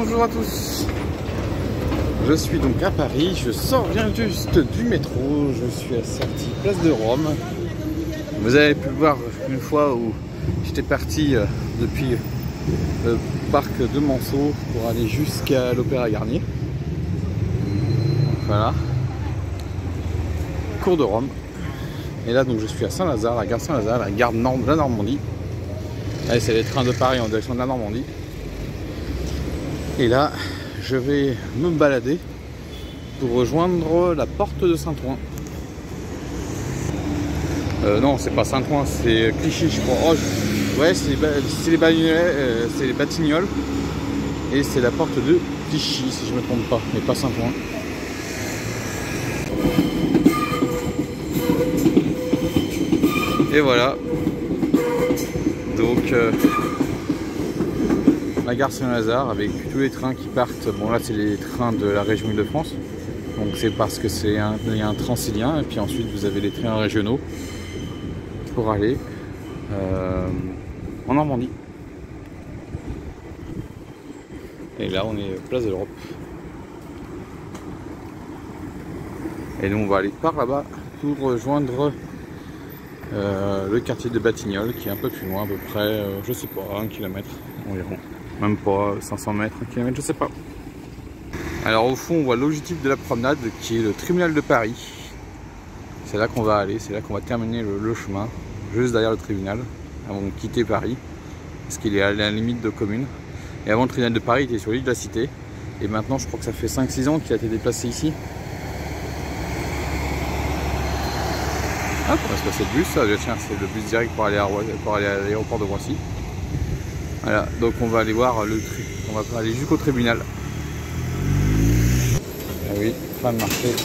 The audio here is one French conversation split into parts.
Bonjour à tous. Je suis donc à Paris, je viens juste du métro, je suis à sortie place de Rome. Vous avez pu voir une fois où j'étais parti depuis le parc de Manceau pour aller jusqu'à l'Opéra Garnier. Voilà. Cours de Rome. Et là donc je suis à Saint-Lazare, la gare Saint-Lazare, la gare de la Normandie. Allez, c'est les trains de Paris en direction de la Normandie. Et là, je vais me balader pour rejoindre la porte de Saint-Ouen. Non, c'est pas Saint-Ouen, c'est Clichy, je crois. Oh, ouais, c'est les Batignolles. Et c'est la porte de Clichy, si je me trompe pas, mais pas Saint-Ouen. Et voilà. Donc, la gare Saint-Lazare avec tous les trains qui partent. Bon, là, c'est les trains de la région Île-de-France. Donc, c'est parce que il y a un Transilien. Et puis ensuite, vous avez les trains régionaux pour aller en Normandie. Et là, on est place de l'Europe. Et nous, on va aller par là-bas pour rejoindre le quartier de Batignolles, qui est un peu plus loin, à peu près, je sais pas, 1 km environ. Même pas 500 mètres, 1 km, je sais pas. Alors au fond, on voit l'objectif de la promenade, qui est le tribunal de Paris. C'est là qu'on va aller, c'est là qu'on va terminer le chemin, juste derrière le tribunal, avant de quitter Paris, parce qu'il est à la limite de commune. Et avant, le tribunal de Paris était sur l'île de la Cité, et maintenant, je crois que ça fait 5-6 ans qu'il a été déplacé ici. Ah, on va se passer le bus, ça, tiens, c'est le bus direct pour aller à l'aéroport de Roissy. Voilà, donc on va aller voir on va aller jusqu'au tribunal. Ah oui, fin de marché.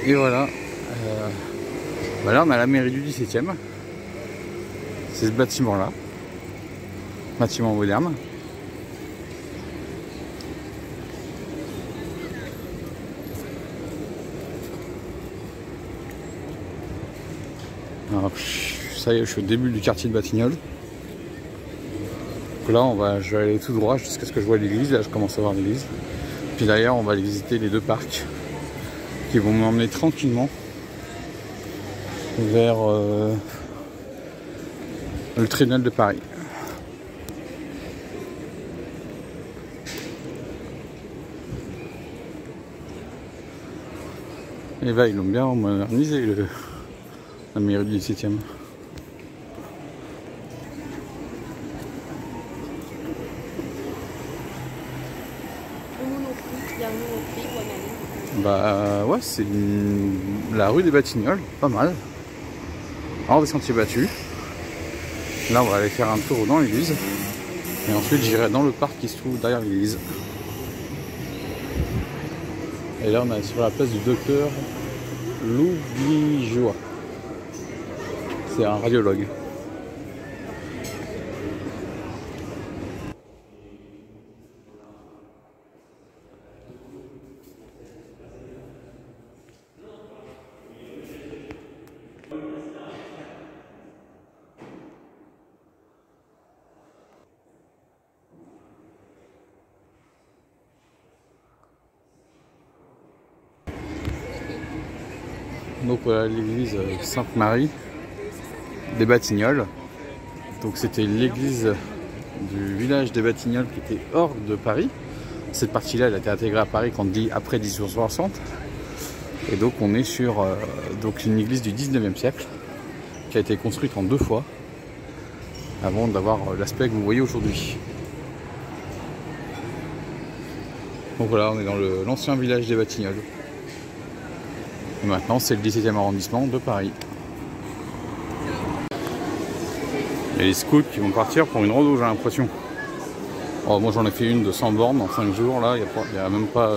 Et voilà, là on a la mairie du 17e, c'est ce bâtiment là, bâtiment moderne. Alors, ça y est, je suis au début du quartier de Batignolles. Donc là je vais aller tout droit jusqu'à ce que je vois l'église, là je commence à voir l'église. Puis d'ailleurs on va aller visiter les deux parcs, qui vont m'emmener tranquillement vers le tribunal de Paris. Et là, ils l'ont bien modernisé, la mairie du 17e. Bah ouais, c'est la rue des Batignolles, pas mal. Hors des sentiers battus. Là, on va aller faire un tour dans l'église. Et ensuite, j'irai dans le parc qui se trouve derrière l'église. Et là, on est sur la place du docteur Louvigeois. C'est un radiologue. Donc voilà l'église Sainte-Marie des Batignolles. Donc c'était l'église du village des Batignolles qui était hors de Paris. Cette partie-là, elle a été intégrée à Paris après 1860. Et donc on est sur une église du 19e siècle qui a été construite en 2 fois avant d'avoir l'aspect que vous voyez aujourd'hui. Donc voilà, on est dans l'ancien village des Batignolles. Et maintenant, c'est le 17e arrondissement de Paris. Il y a les scouts qui vont partir pour une rando, j'ai l'impression. Oh, moi, j'en ai fait une de 100 bornes en 5 jours, là, il y a même pas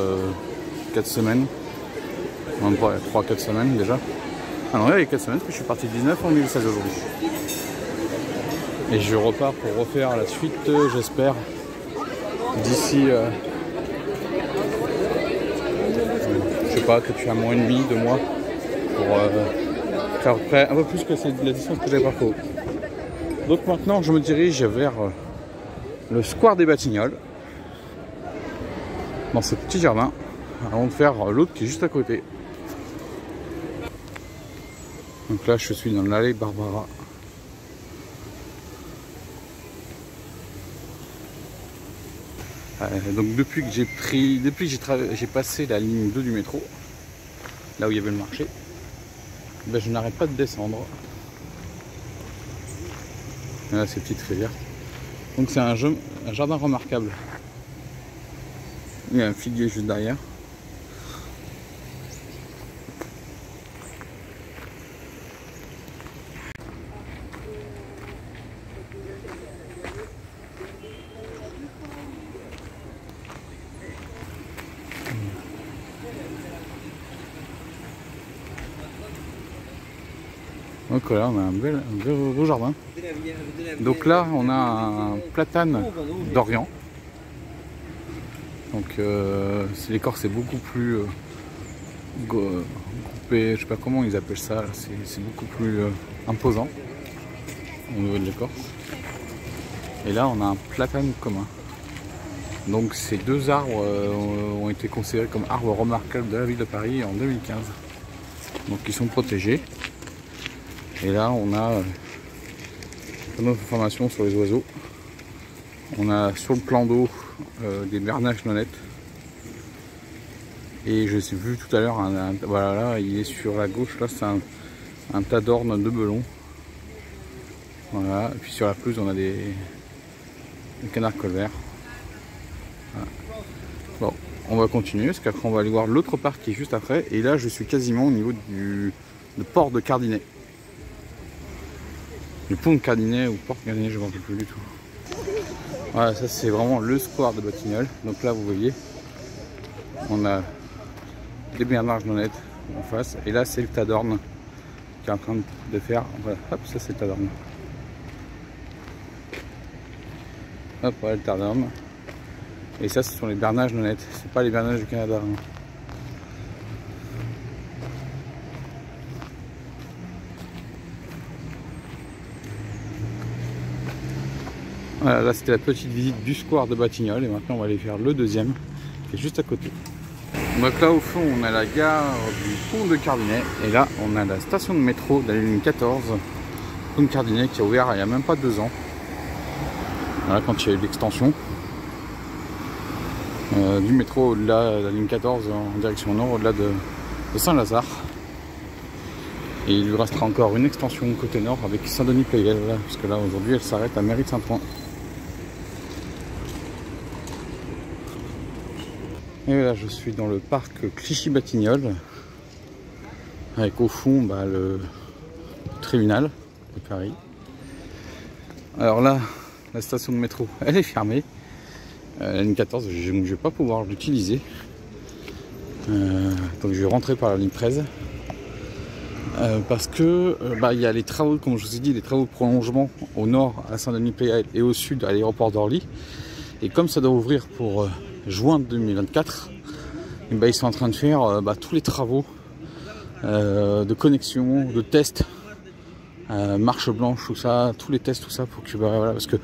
4 semaines. Même pas 3-4 semaines déjà. Ah non, il y a 4 semaines, parce que je suis parti 19 en 2016 aujourd'hui. Et je repars pour refaire la suite, j'espère, d'ici, je sais pas, peut-être un mois et demi, 2 mois, pour faire près un peu plus que la distance que j'avais parcouru. Donc maintenant, je me dirige vers le square des Batignolles, dans ce petit jardin, avant de faire l'autre qui est juste à côté. Donc là, je suis dans l'allée Barbara. Donc depuis que j'ai passé la ligne 2 du métro, là où il y avait le marché, ben je n'arrête pas de descendre. Et là, ces petites rivières. Donc c'est un jardin remarquable. Il y a un figuier juste derrière. Donc là on a un beau jardin. Donc là on a un platane d'Orient. Donc l'écorce est beaucoup plus groupée, je sais pas comment ils appellent ça, c'est beaucoup plus imposant au niveau de l'écorce. Et là on a un platane commun. Donc ces deux arbres ont été considérés comme arbres remarquables de la ville de Paris en 2015. Donc ils sont protégés. Et là on a notre information sur les oiseaux. On a sur le plan d'eau des bernaches nonnettes. Et je l'ai vu tout à l'heure, voilà, là il est sur la gauche, là c'est un tas d'ornes de belons. Voilà, et puis sur la pelouse on a des canards colverts. Voilà. Bon, on va continuer parce qu'après on va aller voir l'autre parc qui est juste après. Et là je suis quasiment au niveau du port de Cardinet. Le pont de Cardinet ou port de Cardinet, je ne me rappelle plus du tout. Voilà, ça c'est vraiment le square de Batignolles. Donc là vous voyez, on a les bernaches nonnettes en face. Et là c'est le tas d'ornes qui est en train de faire. Voilà, hop, ça c'est le tas d'ornes. Hop, voilà le tas d'ornes. Et ça ce sont les bernaches nonnettes, c'est pas les bernaches du Canada. Hein. Voilà, là c'était la petite visite du square de Batignolles et maintenant on va aller faire le deuxième qui est juste à côté. Donc là au fond on a la gare du pont de Cardinet et là on a la station de métro de la ligne 14, pont de Cardinet qui a ouvert il n'y a même pas 2 ans. Voilà, quand il y a eu l'extension du métro au-delà de la ligne 14 en direction nord, au-delà de Saint-Lazare. Et il lui restera encore une extension côté nord avec Saint-Denis-Pleyel, parce que là aujourd'hui elle s'arrête à Mairie de Saint-Ouen. Et là je suis dans le parc Clichy-Batignolles avec au fond le tribunal de Paris. Alors là la station de métro elle est fermée, la ligne 14 je ne vais pas pouvoir l'utiliser, donc je vais rentrer par la ligne 13 parce que il y a les travaux, comme je vous ai dit, les travaux de prolongement au nord à Saint-Denis-Pleyel et au sud à l'aéroport d'Orly. Et comme ça doit ouvrir pour juin 2024, et ils sont en train de faire tous les travaux de connexion, de tests, marche blanche, tout ça, tous les tests, tout ça, pour que voilà, parce que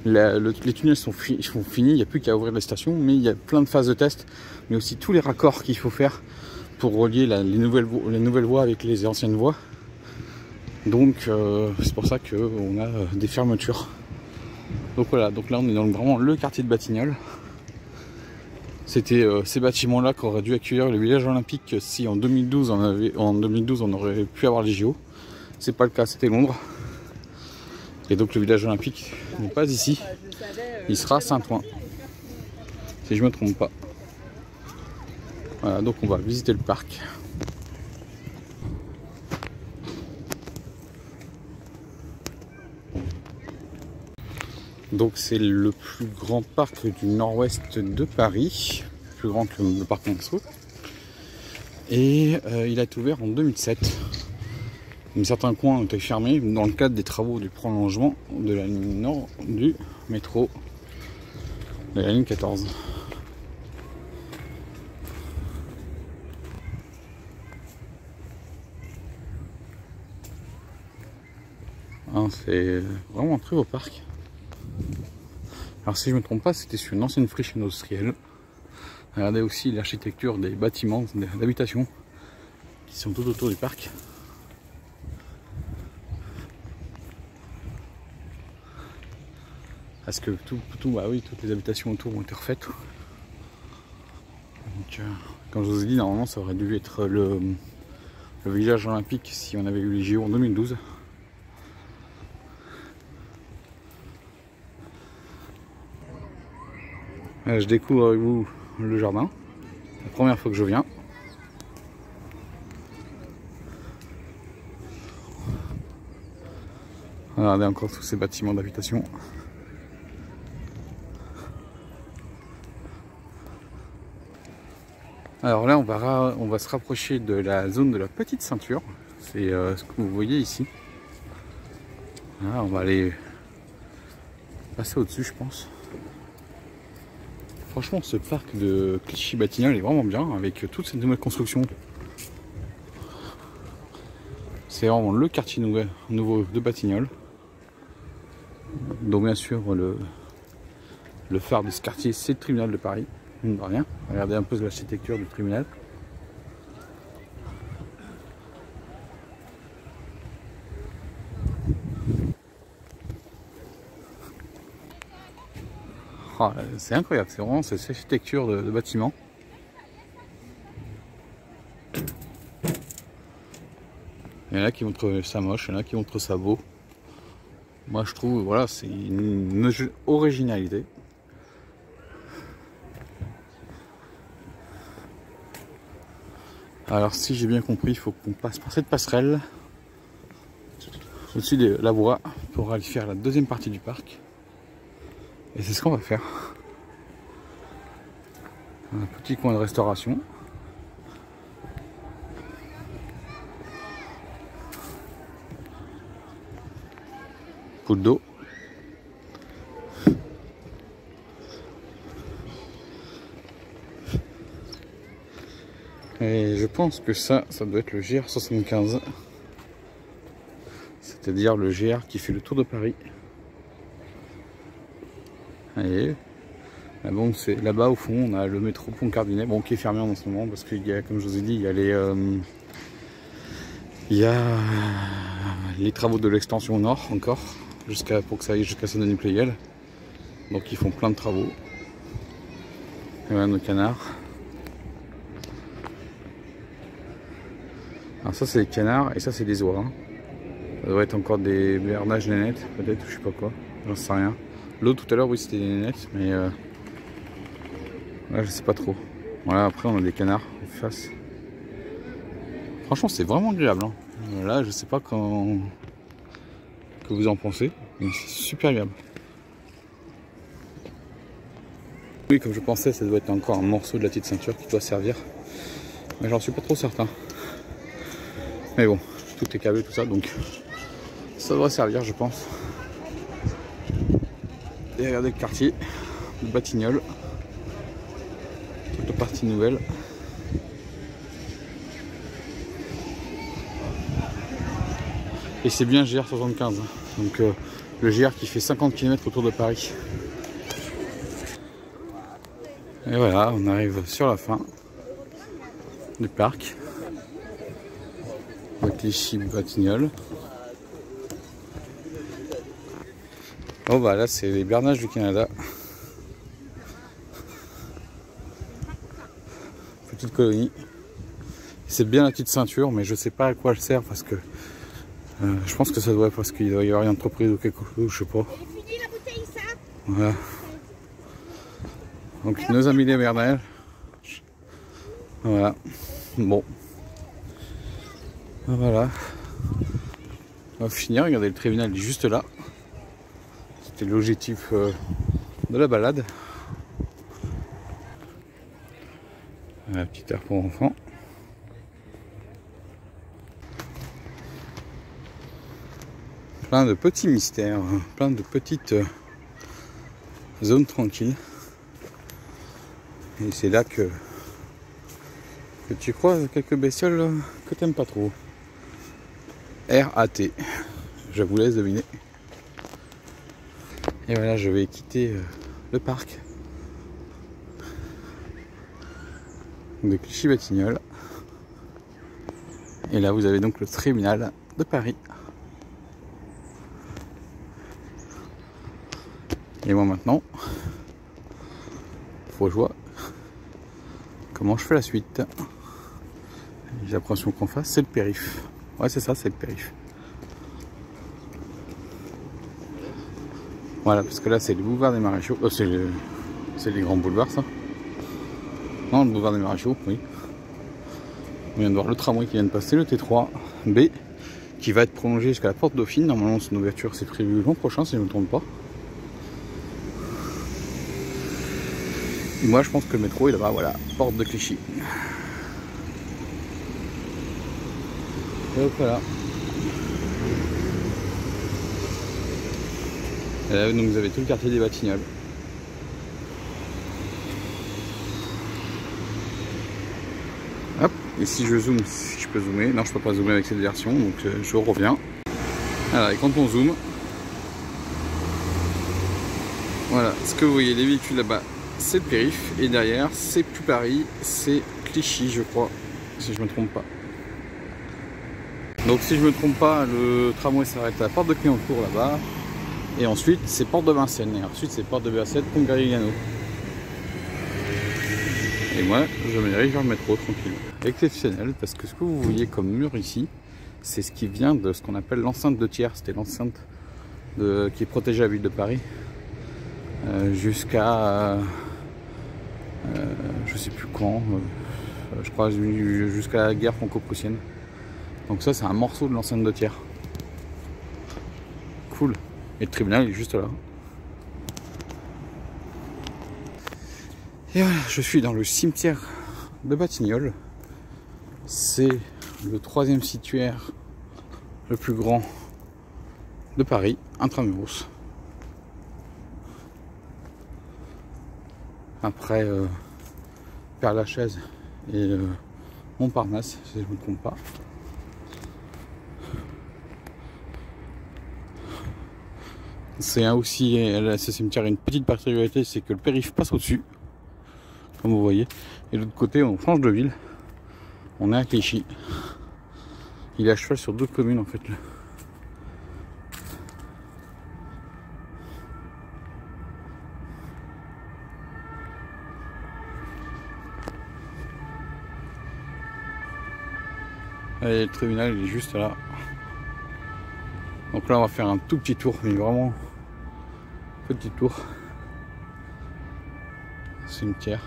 les tunnels sont finis, il n'y a plus qu'à ouvrir les stations, mais il y a plein de phases de tests, mais aussi tous les raccords qu'il faut faire pour relier les nouvelles voies avec les anciennes voies. Donc c'est pour ça qu'on a des fermetures. Donc voilà, donc là on est dans vraiment le quartier de Batignolles. C'était ces bâtiments-là qui auraient dû accueillir le village olympique si en 2012 on aurait pu avoir les JO. C'est pas le cas, c'était Londres. Et donc le village olympique n'est pas ici. Il sera à Saint-Ouen, si je me trompe pas. Voilà, donc on va visiter le parc. Donc c'est le plus grand parc du nord-ouest de Paris, plus grand que le parc Monceau. Et il a été ouvert en 2007. Certains coins ont été fermés dans le cadre des travaux du prolongement de la ligne nord du métro de la ligne 14. C'est vraiment un très beau parc. Alors si je ne me trompe pas, c'était sur une ancienne friche industrielle. Regardez aussi l'architecture des bâtiments d'habitation qui sont tout autour du parc. Parce que bah oui, toutes les habitations autour ont été refaites. Donc, comme je vous ai dit, normalement ça aurait dû être le village olympique si on avait eu les JO en 2012. Je découvre avec vous le jardin, la première fois que je viens. Regardez encore tous ces bâtiments d'habitation. Alors là, on va se rapprocher de la zone de la petite ceinture. C'est ce que vous voyez ici. Là, on va aller passer au-dessus, je pense. Franchement, ce parc de Clichy-Batignolles est vraiment bien avec toute cette nouvelle construction. C'est vraiment le quartier nouveau de Batignolles. Donc bien sûr, le phare de ce quartier, c'est le tribunal de Paris. Mine de rien. Regardez un peu l'architecture du tribunal. Oh, c'est incroyable, c'est vraiment cette architecture de bâtiment. Il y en a qui montrent ça moche, il y en a qui montrent ça beau. Moi je trouve, voilà, c'est une originalité. Alors si j'ai bien compris, il faut qu'on passe par cette passerelle au-dessus de la voie pour aller faire la deuxième partie du parc. Et c'est ce qu'on va faire. Un petit coin de restauration. Poule d'eau. Et je pense que ça doit être le GR75. C'est-à-dire le GR qui fait le tour de Paris. Et bon, c'est là-bas au fond, on a le métro Pont-Cardinet, bon, qui est fermé en ce moment parce qu'il y a, comme je vous ai dit, il y a les travaux de l'extension au nord encore, pour que ça aille jusqu'à Saint-Denis-Pleyel. Donc ils font plein de travaux. Et voilà nos canards. Alors ça c'est des canards et ça c'est des oies. Hein. Ça doit être encore des bernages nénettes, peut-être, je sais pas quoi, j'en sais rien. L'autre tout à l'heure, oui, c'était des nénettes, mais là, je sais pas trop. Voilà, après on a des canards en face. Franchement, c'est vraiment agréable. Hein. Là, je sais pas que vous en pensez, mais c'est super agréable. Oui, comme je pensais, ça doit être encore un morceau de la petite ceinture qui doit servir. Mais j'en suis pas trop certain. Mais bon, tout est câblé, tout ça, donc ça devrait servir, je pense. Et regardez le quartier de Batignolles. Toute la partie nouvelle. Et c'est bien GR75. Donc le GR qui fait 50 km autour de Paris. Et voilà, on arrive sur la fin du parc. De Clichy-Batignolles. Oh bah là c'est les bernages du Canada. Petite colonie. C'est bien la petite ceinture, mais je sais pas à quoi elle sert parce que je pense que ça doit être parce qu'il doit y avoir une entreprise ou quelque chose, je sais pas. Voilà. Donc nos amis les bernages. Voilà. Bon. Voilà. On va finir. Regardez, le tribunal est juste là. C'était l'objectif de la balade. La petite aire pour enfants. Plein de petits mystères, plein de petites zones tranquilles. Et c'est là que tu croises quelques bestioles que t'aimes pas trop. RAT, je vous laisse deviner. Et voilà, je vais quitter le parc de Clichy-Batignolles. Et là, vous avez donc le tribunal de Paris. Et moi maintenant, faut que je vois comment je fais la suite. J'ai l'impression qu'en face, c'est le périph'. Ouais, c'est ça, c'est le périph'. Voilà, parce que là, c'est le boulevard des Maréchaux. C'est les grands boulevards, ça. Non, le boulevard des Maréchaux, oui. On vient de voir le tramway qui vient de passer, le T3B, qui va être prolongé jusqu'à la porte Dauphine. Normalement, son ouverture, c'est prévu l'an prochain, si je ne me trompe pas. Et moi, je pense que le métro est là-bas, voilà, porte de Clichy. Et hop, voilà. Et là, donc, vous avez tout le quartier des Batignolles. Hop, et si je zoome, si je peux zoomer, non, je peux pas zoomer avec cette version, donc je reviens. Alors, et quand on zoome, voilà, ce que vous voyez, les véhicules là-bas, c'est le périph', et derrière, c'est plus Paris, c'est Clichy, je crois, si je me trompe pas. Donc si je me trompe pas, le tramway s'arrête à la porte de Clignancourt là-bas, et ensuite c'est porte de Vincennes, et ensuite c'est porte de Bercette, pont Garigliano. Et moi, je me dirige vers le métro tranquille. Exceptionnel, parce que ce que vous voyez comme mur ici, c'est ce qui vient de ce qu'on appelle l'enceinte de Thiers. C'était l'enceinte qui protégeait la ville de Paris jusqu'à je sais plus quand, je crois jusqu'à la guerre franco-prussienne. Donc ça, c'est un morceau de l'enceinte de Thiers. Cool. Et le tribunal est juste là. Et voilà, je suis dans le cimetière de Batignolles. C'est le 3e cimetière le plus grand de Paris, intramuros. Après Père-Lachaise et Montparnasse, si je ne me trompe pas. C'est aussi, ce cimetière a une petite particularité, c'est que le périph' passe au-dessus, comme vous voyez. Et de l'autre côté, on change de ville. On est à Clichy. Il est à cheval sur 2 communes en fait. Là. Allez, le tribunal il est juste là. Donc là on va faire un tout petit tour, mais vraiment petit tour. Cimetière.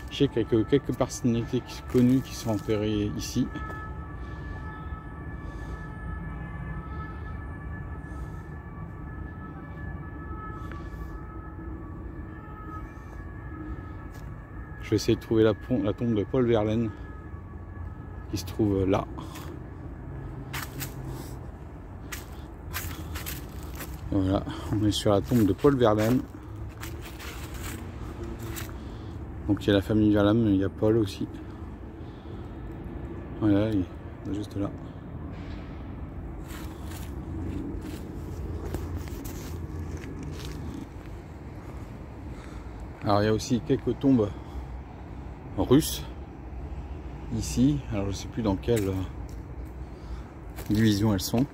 Je sais qu'il y a quelques personnalités connues qui sont enterrées ici. Je vais essayer de trouver la tombe de Paul Verlaine qui se trouve là. Voilà, on est sur la tombe de Paul Verlaine. Donc il y a la famille Verlaine, mais il y a Paul aussi. Voilà, il est juste là. Alors il y a aussi quelques tombes russes ici. Alors je ne sais plus dans quelle division elles sont.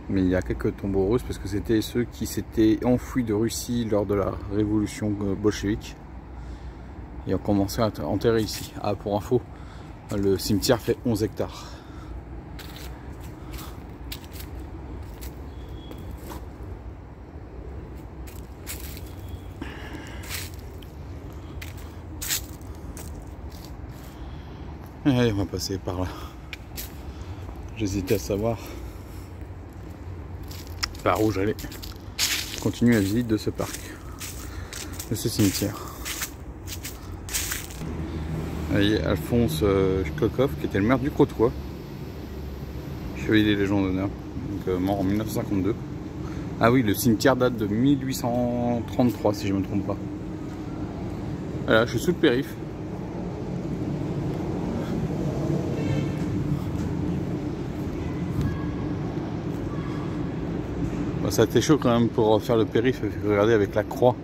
Mais il y a quelques tombeaux russes parce que c'était ceux qui s'étaient enfouis de Russie lors de la révolution bolchevique. Et ont commencé à enterrer ici. Ah, pour info, le cimetière fait 11 hectares. Allez, on va passer par là. J'hésitais à savoir par où j'allais. Continuer la visite de ce parc, de ce cimetière. Vous voyez, Alphonse Kokov, qui était le maire du Crotoy. Chevalier des Légions d'honneur, donc mort en 1952. Ah oui, le cimetière date de 1833 si je ne me trompe pas. Voilà, je suis sous le périph'. Bon, ça a été chaud quand même pour faire le périph', regardez avec la croix.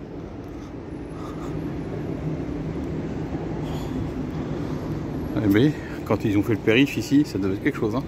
Mais quand ils ont fait le périph' ici, ça devait être quelque chose, hein.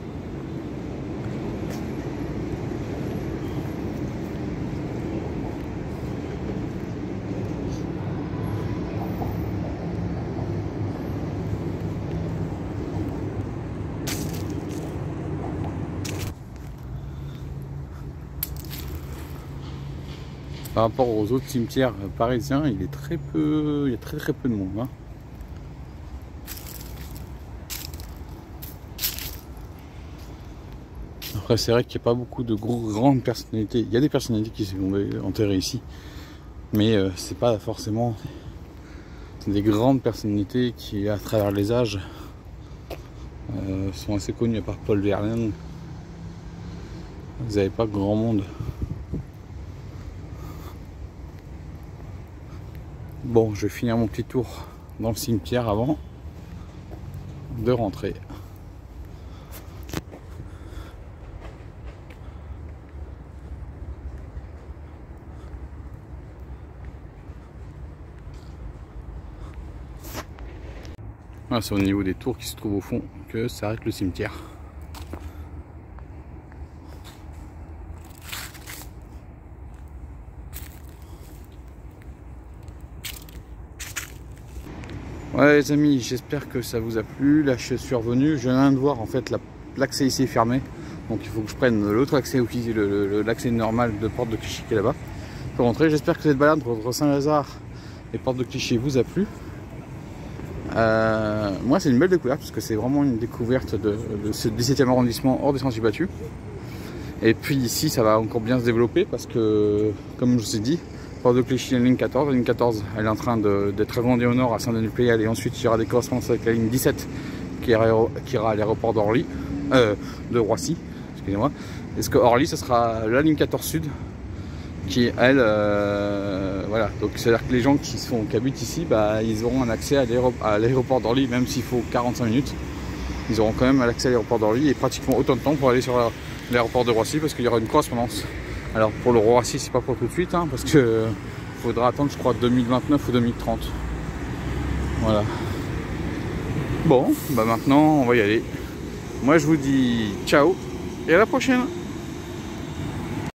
Par rapport aux autres cimetières parisiens, il est très peu, il y a très peu de monde, hein. Après, c'est vrai qu'il n'y a pas beaucoup de grandes personnalités. Il y a des personnalités qui sont enterrées ici, mais c'est pas forcément des grandes personnalités qui, à travers les âges, sont assez connues. À part Paul Verlaine, vous n'avez pas grand monde. Bon, je vais finir mon petit tour dans le cimetière avant de rentrer. Voilà, c'est au niveau des tours qui se trouvent au fond que s'arrête le cimetière. Ouais les amis, j'espère que ça vous a plu. Là je suis revenu, je viens de voir en fait l'accès ici est fermé. Donc il faut que je prenne l'autre accès, l'accès normal de Porte de Clichy qui est là-bas pour rentrer. J'espère que cette balade entre Saint-Lazare et Porte de Clichy vous a plu. Moi c'est une belle découverte parce que c'est vraiment une découverte de ce 17e arrondissement hors des sentiers battus. Et puis ici ça va encore bien se développer parce que comme je vous ai dit, Porte de Clichy, la ligne 14. La ligne 14 elle est en train d'être agrandie au nord à Saint-Denis-le-Pléiade et ensuite il y aura des correspondances avec la ligne 17 qui ira à l'aéroport d'Orly, de Roissy, excusez-moi. Est-ce que Orly ce sera la ligne 14 sud qui elle voilà, donc c'est à dire que les gens qui habitent ici, bah, ils auront un accès à l'aéroport d'Orly, même s'il faut 45 minutes, ils auront quand même l'accès à l'aéroport d'Orly et pratiquement autant de temps pour aller sur l'aéroport de Roissy parce qu'il y aura une correspondance. Alors pour le Roissy c'est pas pour tout de suite, hein, parce que faudra attendre je crois 2029 ou 2030. Voilà. Bon, bah maintenant on va y aller. Moi je vous dis ciao et à la prochaine.